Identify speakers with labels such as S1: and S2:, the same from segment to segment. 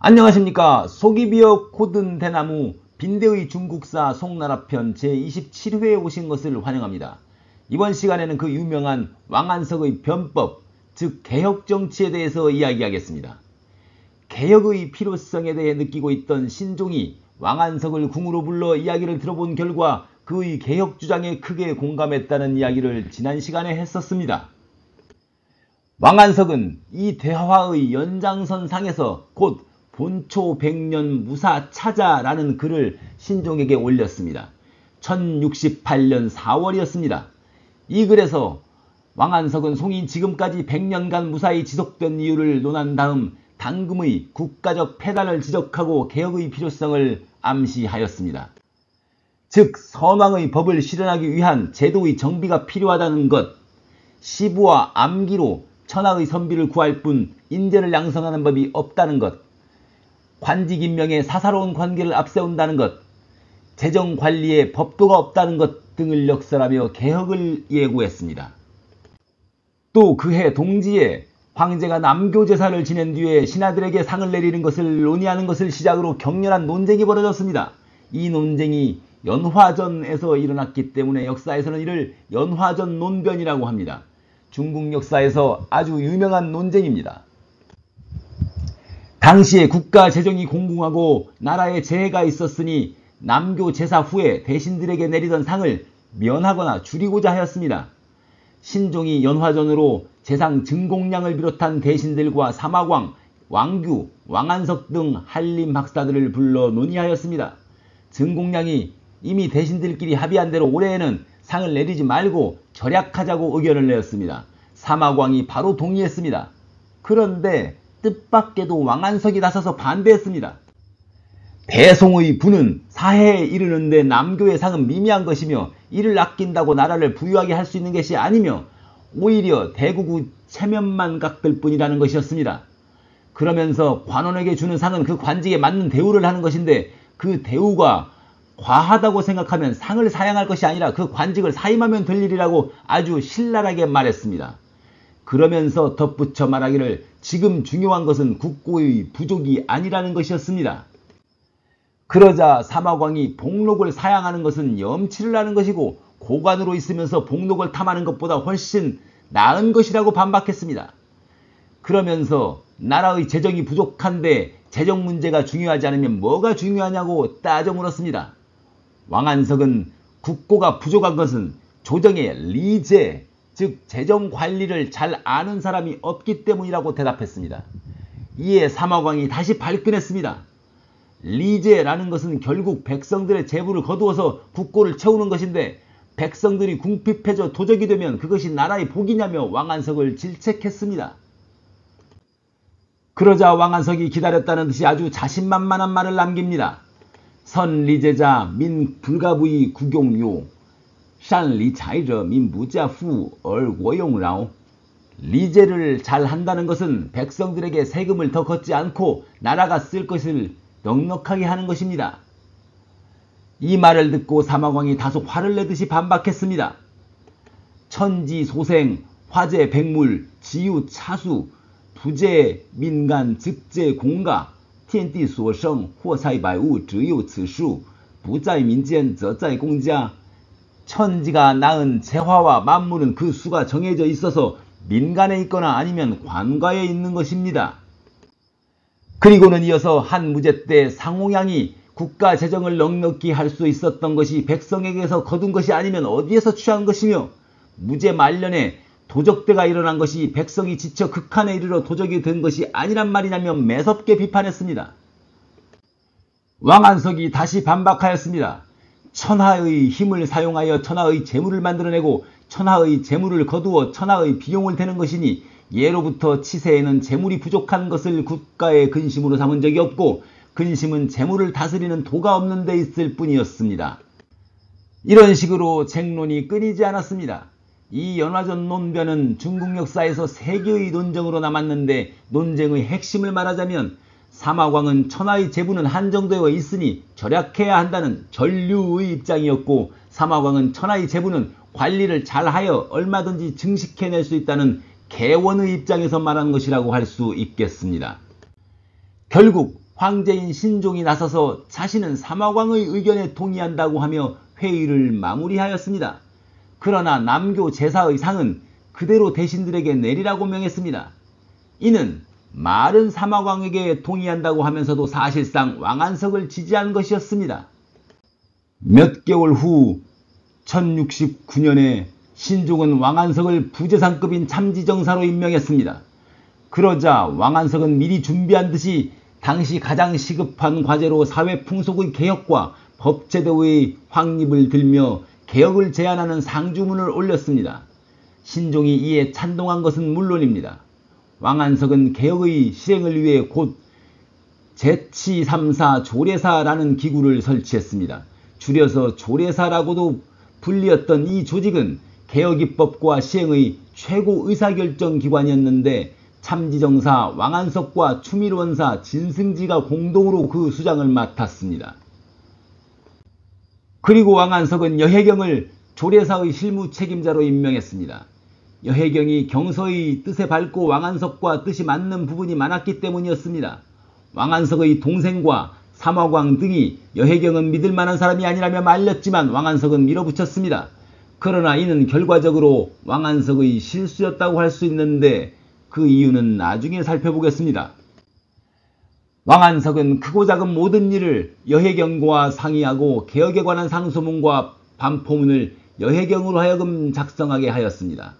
S1: 안녕하십니까. 속이 비어 고든 대나무 빈대의 중국사 송나라편 제27회에 오신 것을 환영합니다. 이번 시간에는 그 유명한 왕안석의 변법, 즉 개혁정치에 대해서 이야기하겠습니다. 개혁의 필요성에 대해 느끼고 있던 신종이 왕안석을 궁으로 불러 이야기를 들어본 결과 그의 개혁 주장에 크게 공감했다는 이야기를 지난 시간에 했었습니다. 왕안석은 이 대화의 연장선상에서 곧 본초 100년 무사차자라는 글을 신종에게 올렸습니다. 1068년 4월이었습니다. 이 글에서 왕안석은 송이 지금까지 100년간 무사히 지속된 이유를 논한 다음 당금의 국가적 폐단을 지적하고 개혁의 필요성을 암시하였습니다. 즉 선왕의 법을 실현하기 위한 제도의 정비가 필요하다는 것, 시부와 암기로 천하의 선비를 구할 뿐 인재를 양성하는 법이 없다는 것, 관직 임명에 사사로운 관계를 앞세운다는 것, 재정관리에 법도가 없다는 것 등을 역설하며 개혁을 예고했습니다. 또 그해 동지에 황제가 남교제사를 지낸 뒤에 신하들에게 상을 내리는 것을 논의하는 것을 시작으로 격렬한 논쟁이 벌어졌습니다. 이 논쟁이 연화전에서 일어났기 때문에 역사에서는 이를 연화전 논변이라고 합니다. 중국 역사에서 아주 유명한 논쟁입니다. 당시에 국가 재정이 공공하고 나라에 재해가 있었으니 남교 제사 후에 대신들에게 내리던 상을 면하거나 줄이고자 하였습니다. 신종이 연화전으로 재상 증공량을 비롯한 대신들과 사마광, 왕규, 왕안석 등 한림 박사들을 불러 논의하였습니다. 증공량이 이미 대신들끼리 합의한 대로 올해에는 상을 내리지 말고 절약하자고 의견을 내었습니다. 사마광이 바로 동의했습니다. 그런데 뜻밖에도 왕안석이 나서서 반대했습니다. 대송의 부는 사해에 이르는데 남교의 상은 미미한 것이며 이를 아낀다고 나라를 부유하게 할 수 있는 것이 아니며 오히려 대국의 체면만 깎을 뿐이라는 것이었습니다. 그러면서 관원에게 주는 상은 그 관직에 맞는 대우를 하는 것인데 그 대우가 과하다고 생각하면 상을 사양할 것이 아니라 그 관직을 사임하면 될 일이라고 아주 신랄하게 말했습니다. 그러면서 덧붙여 말하기를 지금 중요한 것은 국고의 부족이 아니라는 것이었습니다. 그러자 사마광이 복록을 사양하는 것은 염치를 하는 것이고 고관으로 있으면서 복록을 탐하는 것보다 훨씬 나은 것이라고 반박했습니다. 그러면서 나라의 재정이 부족한데 재정 문제가 중요하지 않으면 뭐가 중요하냐고 따져 물었습니다. 왕안석은 국고가 부족한 것은 조정의 리제, 즉 재정 관리를 잘 아는 사람이 없기 때문이라고 대답했습니다. 이에 사마광이 다시 발끈했습니다. 리제라는 것은 결국 백성들의 재부를 거두어서 국고를 채우는 것인데 백성들이 궁핍해져 도적이 되면 그것이 나라의 복이냐며 왕안석을 질책했습니다. 그러자 왕안석이 기다렸다는 듯이 아주 자신만만한 말을 남깁니다. 선리제자 민불가부의 국용요 산리차이저 민부자후 얼고용라오. 리제를 잘 한다는 것은 백성들에게 세금을 더 걷지 않고 나라가 쓸 것을 넉넉하게 하는 것입니다. 이 말을 듣고 사마광이 다소 화를 내듯이 반박했습니다. 천지 소생, 화재 백물, 지유 차수, 부재 민간 즉재 공가, 天地所生货财百物只有此数不在民间则在公家. 천지가 낳은 재화와 만물은 그 수가 정해져 있어서 민간에 있거나 아니면 관가에 있는 것입니다. 그리고는 이어서 한 무제 때 상홍양이 국가 재정을 넉넉히 할 수 있었던 것이 백성에게서 거둔 것이 아니면 어디에서 취한 것이며 무제 말년에 도적대가 일어난 것이 백성이 지쳐 극한에 이르러 도적이 된 것이 아니란 말이냐며 매섭게 비판했습니다. 왕안석이 다시 반박하였습니다. 천하의 힘을 사용하여 천하의 재물을 만들어내고 천하의 재물을 거두어 천하의 비용을 대는 것이니 예로부터 치세에는 재물이 부족한 것을 국가의 근심으로 삼은 적이 없고 근심은 재물을 다스리는 도가 없는 데 있을 뿐이었습니다. 이런 식으로 쟁론이 끊이지 않았습니다. 이 연화전 논변은 중국 역사에서 세 개의 논쟁으로 남았는데 논쟁의 핵심을 말하자면 사마광은 천하의 재부는 한정되어 있으니 절약해야 한다는 전류의 입장이었고 사마광은 천하의 재부는 관리를 잘하여 얼마든지 증식해낼 수 있다는 개원의 입장에서 말한 것이라고 할 수 있겠습니다. 결국 황제인 신종이 나서서 자신은 사마광의 의견에 동의한다고 하며 회의를 마무리하였습니다. 그러나 남교 제사의 상은 그대로 대신들에게 내리라고 명했습니다. 이는 말은 사마광에게 동의한다고 하면서도 사실상 왕안석을 지지한 것이었습니다. 몇 개월 후 1069년에 신종은 왕안석을 부재상급인 참지정사로 임명했습니다. 그러자 왕안석은 미리 준비한 듯이 당시 가장 시급한 과제로 사회풍속의 개혁과 법제도의 확립을 들며 개혁을 제안하는 상주문을 올렸습니다. 신종이 이에 찬동한 것은 물론입니다. 왕안석은 개혁의 실행을 위해 곧 제치3사 조례사라는 기구를 설치했습니다. 줄여서 조례사라고도 불리었던 이 조직은 개혁입법과 시행의 최고 의사결정기관이었는데 참지정사 왕안석과 추밀원사 진승지가 공동으로 그 수장을 맡았습니다. 그리고 왕안석은 여해경을 조례사의 실무 책임자로 임명했습니다. 여해경이 경서의 뜻에 밝고 왕안석과 뜻이 맞는 부분이 많았기 때문이었습니다. 왕안석의 동생과 사마광 등이 여해경은 믿을 만한 사람이 아니라며 말렸지만 왕안석은 밀어붙였습니다. 그러나 이는 결과적으로 왕안석의 실수였다고 할 수 있는데 그 이유는 나중에 살펴보겠습니다. 왕안석은 크고 작은 모든 일을 여해경과 상의하고 개혁에 관한 상소문과 반포문을 여해경으로 하여금 작성하게 하였습니다.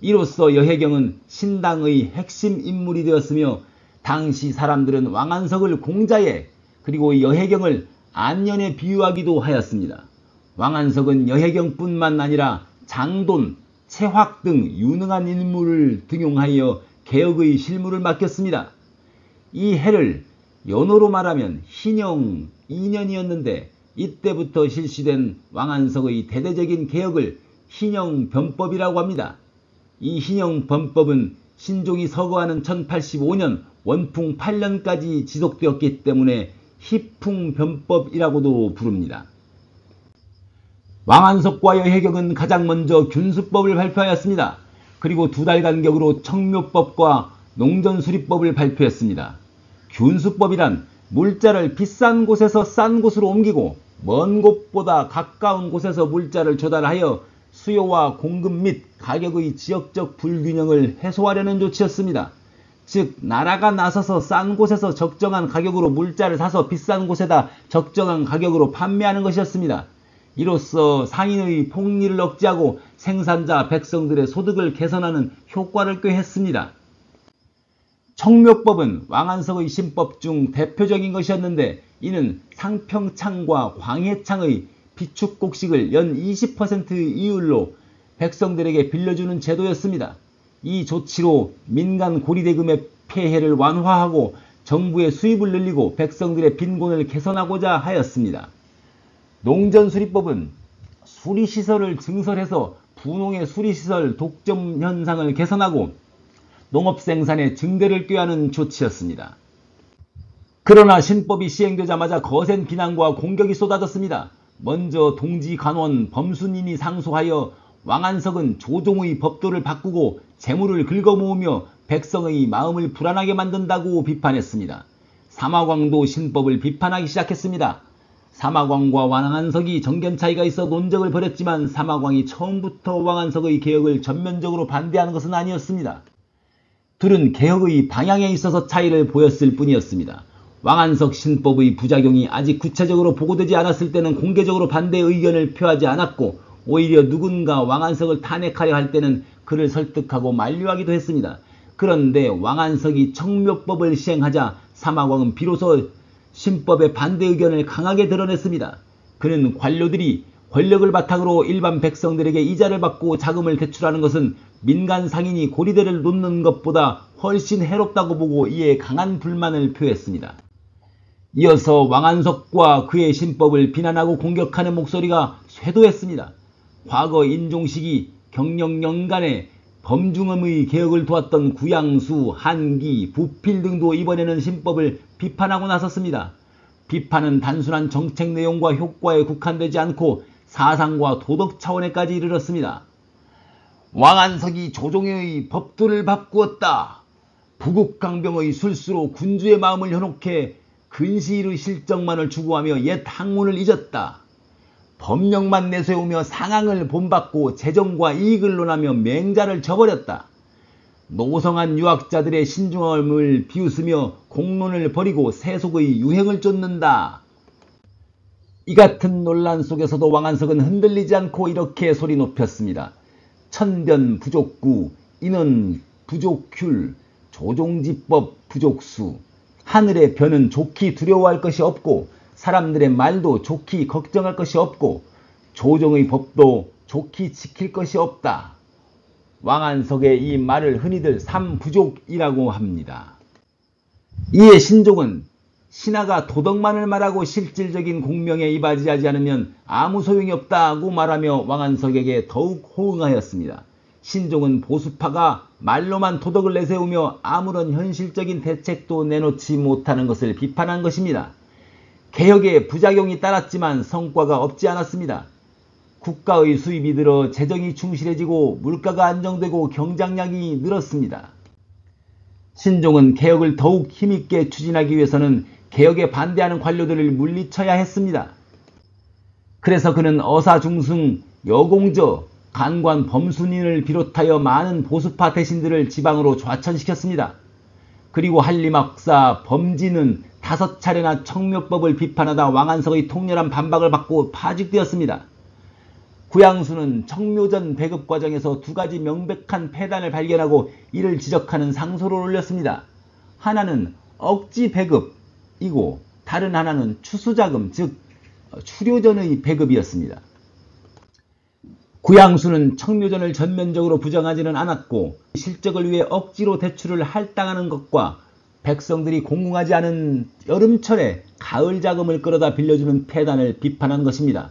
S1: 이로써 여해경은 신당의 핵심 인물이 되었으며 당시 사람들은 왕안석을 공자에 그리고 여해경을 안년에 비유하기도 하였습니다. 왕안석은 여해경뿐만 아니라 장돈, 채확 등 유능한 인물을 등용하여 개혁의 실무를 맡겼습니다. 이 해를 연호로 말하면 희녕 2년이었는데 이때부터 실시된 왕안석의 대대적인 개혁을 희녕변법이라고 합니다. 이 희녕변법은 신종이 서거하는 1085년 원풍 8년까지 지속되었기 때문에 희풍변법이라고도 부릅니다. 왕안석과 여해경은 가장 먼저 균수법을 발표하였습니다. 그리고 2달 간격으로 청묘법과 농전수리법을 발표했습니다. 균수법이란 물자를 비싼 곳에서 싼 곳으로 옮기고 먼 곳보다 가까운 곳에서 물자를 조달하여 수요와 공급 및 가격의 지역적 불균형을 해소하려는 조치였습니다. 즉 나라가 나서서 싼 곳에서 적정한 가격으로 물자를 사서 비싼 곳에다 적정한 가격으로 판매하는 것이었습니다. 이로써 상인의 폭리를 억제하고 생산자 백성들의 소득을 개선하는 효과를 꾀했습니다. 청묘법은 왕안석의 신법 중 대표적인 것이었는데 이는 상평창과 광해창의 비축곡식을 연 20%의 이율로 백성들에게 빌려주는 제도였습니다. 이 조치로 민간 고리대금의 폐해를 완화하고 정부의 수입을 늘리고 백성들의 빈곤을 개선하고자 하였습니다. 농전수리법은 수리시설을 증설해서 분홍의 수리시설 독점 현상을 개선하고 농업생산의 증대를 꾀하는 조치였습니다. 그러나 신법이 시행되자마자 거센 비난과 공격이 쏟아졌습니다. 먼저 동지관원 범순인이 상소하여 왕안석은 조종의 법도를 바꾸고 재물을 긁어모으며 백성의 마음을 불안하게 만든다고 비판했습니다. 사마광도 신법을 비판하기 시작했습니다. 사마광과 왕안석이 정견 차이가 있어 논쟁을 벌였지만 사마광이 처음부터 왕안석의 개혁을 전면적으로 반대하는 것은 아니었습니다. 둘은 개혁의 방향에 있어서 차이를 보였을 뿐이었습니다. 왕안석 신법의 부작용이 아직 구체적으로 보고되지 않았을 때는 공개적으로 반대 의견을 표하지 않았고 오히려 누군가 왕안석을 탄핵하려 할 때는 그를 설득하고 만류하기도 했습니다. 그런데 왕안석이 청묘법을 시행하자 사마광은 비로소 신법의 반대 의견을 강하게 드러냈습니다. 그는 관료들이 권력을 바탕으로 일반 백성들에게 이자를 받고 자금을 대출하는 것은 민간 상인이 고리대를 놓는 것보다 훨씬 해롭다고 보고 이에 강한 불만을 표했습니다. 이어서 왕안석과 그의 신법을 비난하고 공격하는 목소리가 쇄도했습니다. 과거 인종시기 경영연간에 범중음의 개혁을 도왔던 구양수, 한기, 부필 등도 이번에는 신법을 비판하고 나섰습니다. 비판은 단순한 정책 내용과 효과에 국한되지 않고 사상과 도덕 차원에까지 이르렀습니다. 왕안석이 조종의 법도를 바꾸었다. 부국강병의 술수로 군주의 마음을 현혹해 근시일의 실정만을 추구하며 옛 학문을 잊었다. 법령만 내세우며 상황을 본받고 재정과 이익을 논하며 맹자를 저버렸다. 노성한 유학자들의 신중함을 비웃으며 공론을 버리고 세속의 유행을 쫓는다. 이 같은 논란 속에서도 왕안석은 흔들리지 않고 이렇게 소리 높였습니다. 천변 부족구, 인원 부족귤, 조종지법 부족수. 하늘의 변은 좋기 두려워할 것이 없고 사람들의 말도 좋기 걱정할 것이 없고 조정의 법도 좋기 지킬 것이 없다. 왕안석의 이 말을 흔히들 삼부족이라고 합니다. 이에 신종은 신하가 도덕만을 말하고 실질적인 공명에 이바지하지 않으면 아무 소용이 없다고 말하며 왕안석에게 더욱 호응하였습니다. 신종은 보수파가 말로만 도덕을 내세우며 아무런 현실적인 대책도 내놓지 못하는 것을 비판한 것입니다. 개혁의 부작용이 따랐지만 성과가 없지 않았습니다. 국가의 수입이 늘어 재정이 충실해지고 물가가 안정되고 경장량이 늘었습니다. 신종은 개혁을 더욱 힘있게 추진하기 위해서는 개혁에 반대하는 관료들을 물리쳐야 했습니다. 그래서 그는 어사중승, 여공저, 간관 범순인을 비롯하여 많은 보수파 대신들을 지방으로 좌천시켰습니다. 그리고 한림학사 범진은 5차례나 청묘법을 비판하다 왕안석의 통렬한 반박을 받고 파직되었습니다. 구양수는 청묘전 배급 과정에서 2가지 명백한 폐단을 발견하고 이를 지적하는 상소를 올렸습니다. 하나는 억지 배급이고 다른 하나는 추수자금 즉 추료전의 배급이었습니다. 구양수는 청묘전을 전면적으로 부정하지는 않았고 실적을 위해 억지로 대출을 할당하는 것과 백성들이 공공하지 않은 여름철에 가을 자금을 끌어다 빌려주는 폐단을 비판한 것입니다.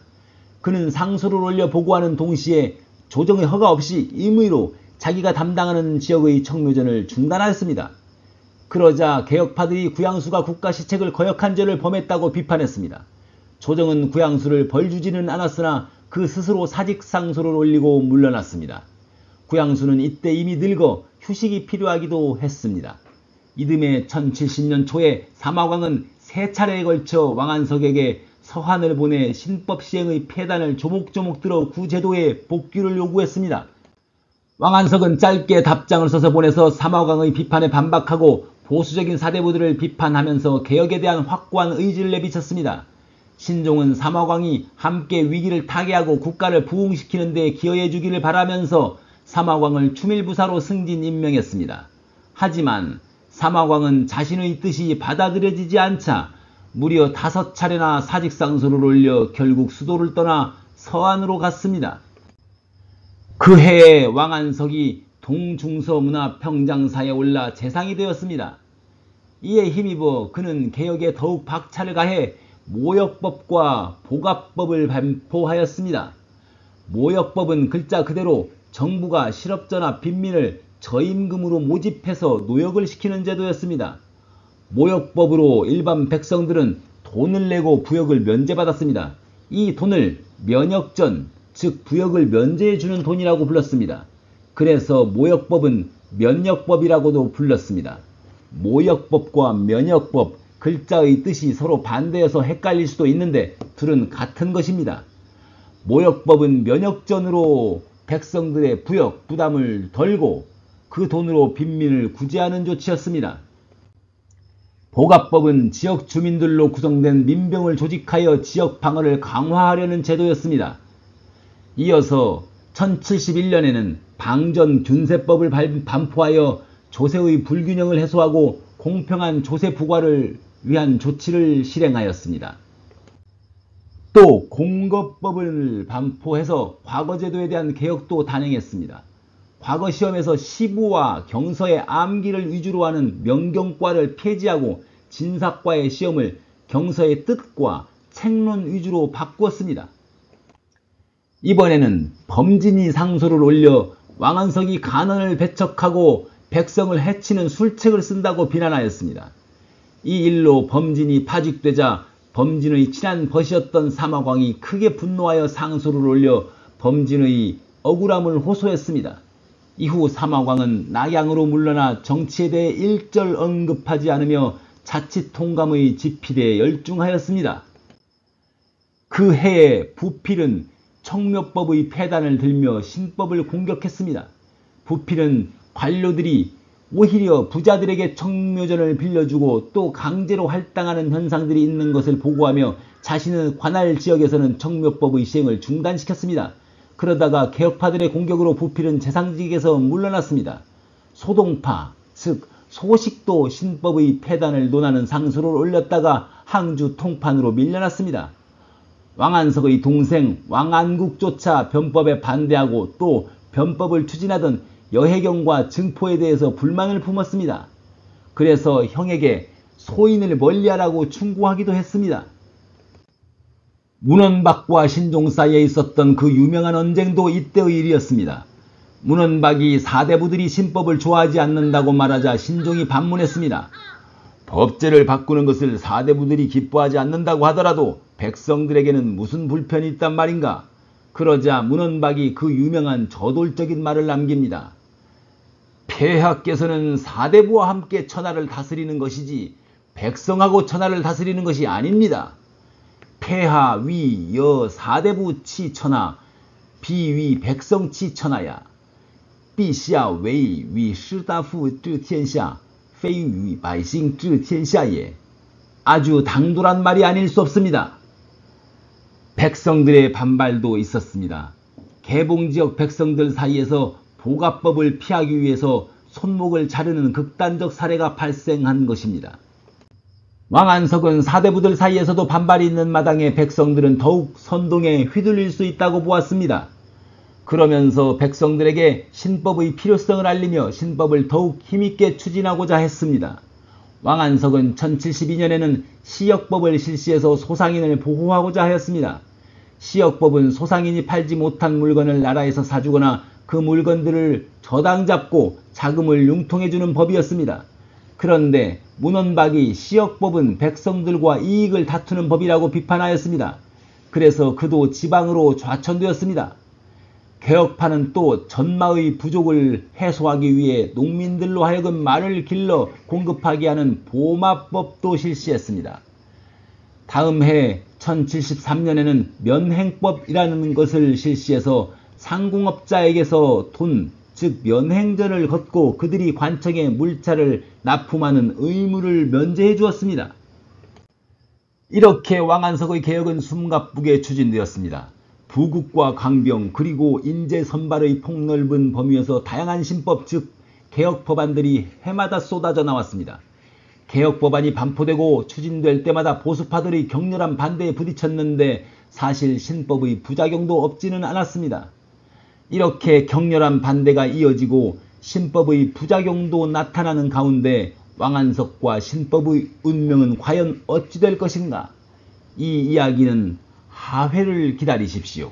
S1: 그는 상소를 올려 보고하는 동시에 조정의 허가 없이 임의로 자기가 담당하는 지역의 청묘전을 중단하였습니다. 그러자 개혁파들이 구양수가 국가시책을 거역한 죄를 범했다고 비판했습니다. 조정은 구양수를 벌주지는 않았으나 그 스스로 사직상소를 올리고 물러났습니다. 구양수는 이때 이미 늙어 휴식이 필요하기도 했습니다. 이듬해 1070년 초에 사마광은 3차례에 걸쳐 왕안석에게 서한을 보내 신법 시행의 폐단을 조목조목 들어 구제도에 복귀를 요구했습니다. 왕안석은 짧게 답장을 써서 보내서 사마광의 비판에 반박하고 보수적인 사대부들을 비판하면서 개혁에 대한 확고한 의지를 내비쳤습니다. 신종은 사마광이 함께 위기를 타개하고 국가를 부흥시키는 데 기여해 주기를 바라면서 사마광을 추밀부사로 승진 임명했습니다. 하지만 사마광은 자신의 뜻이 받아들여지지 않자 무려 5차례나 사직상소를 올려 결국 수도를 떠나 서안으로 갔습니다. 그 해에 왕안석이 동중서문화평장사에 올라 재상이 되었습니다. 이에 힘입어 그는 개혁에 더욱 박차를 가해 모역법과 보갑법을 반포하였습니다. 모역법은 글자 그대로 정부가 실업자나 빈민을 저임금으로 모집해서 노역을 시키는 제도였습니다. 모역법으로 일반 백성들은 돈을 내고 부역을 면제받았습니다. 이 돈을 면역전, 즉 부역을 면제해주는 돈이라고 불렀습니다. 그래서 모역법은 면역법이라고도 불렀습니다. 모역법과 면역법, 글자의 뜻이 서로 반대여서 헷갈릴 수도 있는데 둘은 같은 것입니다. 모역법은 면역전으로 백성들의 부역, 부담을 덜고 그 돈으로 빈민을 구제하는 조치였습니다. 보갑법은 지역 주민들로 구성된 민병을 조직하여 지역 방어를 강화하려는 제도였습니다. 이어서 1071년에는 방전균세법을 반포하여 조세의 불균형을 해소하고 공평한 조세 부과를 위한 조치를 실행하였습니다. 또 공거법을 반포해서 과거제도에 대한 개혁도 단행했습니다. 과거 시험에서 시부와 경서의 암기를 위주로 하는 명경과를 폐지하고 진사과의 시험을 경서의 뜻과 책론 위주로 바꾸었습니다. 이번에는 범진이 상소를 올려 왕안석이 간언을 배척하고 백성을 해치는 술책을 쓴다고 비난하였습니다. 이 일로 범진이 파직되자 범진의 친한 벗이었던 사마광이 크게 분노하여 상소를 올려 범진의 억울함을 호소했습니다. 이후 사마광은 낙양으로 물러나 정치에 대해 일절 언급하지 않으며 자치통감의 집필에 열중하였습니다. 그 해에 부필은 청묘법의 폐단을 들며 신법을 공격했습니다. 부필은 관료들이 오히려 부자들에게 청묘전을 빌려주고 또 강제로 할당하는 현상들이 있는 것을 보고하며 자신의 관할 지역에서는 청묘법의 시행을 중단시켰습니다. 그러다가 개혁파들의 공격으로 부필은 재상직에서 물러났습니다. 소동파, 즉 소식도 신법의 폐단을 논하는 상소를 올렸다가 항주 통판으로 밀려났습니다. 왕안석의 동생 왕안국조차 변법에 반대하고 또 변법을 추진하던 여해경과 증포에 대해서 불만을 품었습니다. 그래서 형에게 소인을 멀리하라고 충고하기도 했습니다. 문헌박과 신종 사이에 있었던 그 유명한 언쟁도 이때의 일이었습니다. 문헌박이 사대부들이 신법을 좋아하지 않는다고 말하자 신종이 반문했습니다. 법제를 바꾸는 것을 사대부들이 기뻐하지 않는다고 하더라도 백성들에게는 무슨 불편이 있단 말인가? 그러자 문헌박이 그 유명한 저돌적인 말을 남깁니다. 폐하께서는 사대부와 함께 천하를 다스리는 것이지 백성하고 천하를 다스리는 것이 아닙니다. 폐하 위 여 사대부 치 천하 비위 백성 치 천하야. 陛下为与士大夫治天下非与百姓治天下也. 아주 당돌한 말이 아닐 수 없습니다. 백성들의 반발도 있었습니다. 개봉지역 백성들 사이에서 보갑법을 피하기 위해서 손목을 자르는 극단적 사례가 발생한 것입니다. 왕안석은 사대부들 사이에서도 반발이 있는 마당에 백성들은 더욱 선동에 휘둘릴 수 있다고 보았습니다. 그러면서 백성들에게 신법의 필요성을 알리며 신법을 더욱 힘있게 추진하고자 했습니다. 왕안석은 1072년에는 시역법을 실시해서 소상인을 보호하고자 하였습니다. 시역법은 소상인이 팔지 못한 물건을 나라에서 사주거나 그 물건들을 저당 잡고 자금을 융통해주는 법이었습니다. 그런데 문헌박이 시역법은 백성들과 이익을 다투는 법이라고 비판하였습니다. 그래서 그도 지방으로 좌천되었습니다. 개혁파는 또 전마의 부족을 해소하기 위해 농민들로 하여금 말을 길러 공급하게 하는 보마법도 실시했습니다. 다음 해 1073년에는 면행법이라는 것을 실시해서 상공업자에게서 돈, 즉 면행전을 걷고 그들이 관청에 물자를 납품하는 의무를 면제해 주었습니다. 이렇게 왕안석의 개혁은 숨가쁘게 추진되었습니다. 부국과 강병 그리고 인재 선발의 폭넓은 범위에서 다양한 신법 즉 개혁법안들이 해마다 쏟아져 나왔습니다. 개혁법안이 반포되고 추진될 때마다 보수파들의 격렬한 반대에 부딪혔는데 사실 신법의 부작용도 없지는 않았습니다. 이렇게 격렬한 반대가 이어지고 신법의 부작용도 나타나는 가운데 왕안석과 신법의 운명은 과연 어찌 될 것인가? 이 이야기는 하회를 기다리십시오.